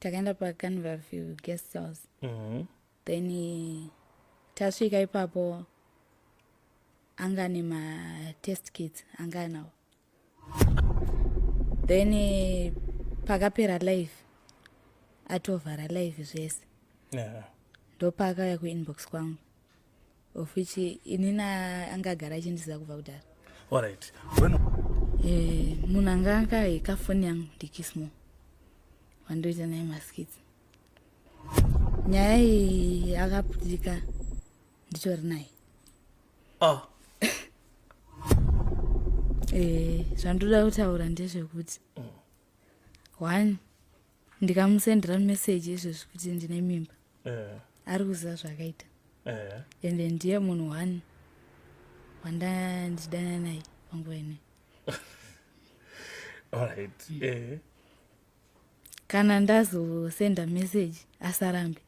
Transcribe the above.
takaenda pacanva view guest house. Then tasvika ipapo anga nema-test kits anga nawo. Then pakapera live atovhara live zvese. Ndopakauya kuinbox kwangu, of which inina angagara achindiziva kubva kudhara. Alright. Munhu anga akaika foni yangu ndikismo wandoita naye maskits. Nyaya iyi akaputika nditori naye. Zvandoda kutaura ndezvekuti 1 ndikamusendera message izvozvo kuti ndine mimba. Ari kuziva zvakaita. Ende ndiye munhu 1 wanda ndichidana naye panguva ine. Alright. Kana ndazosenda message asarambe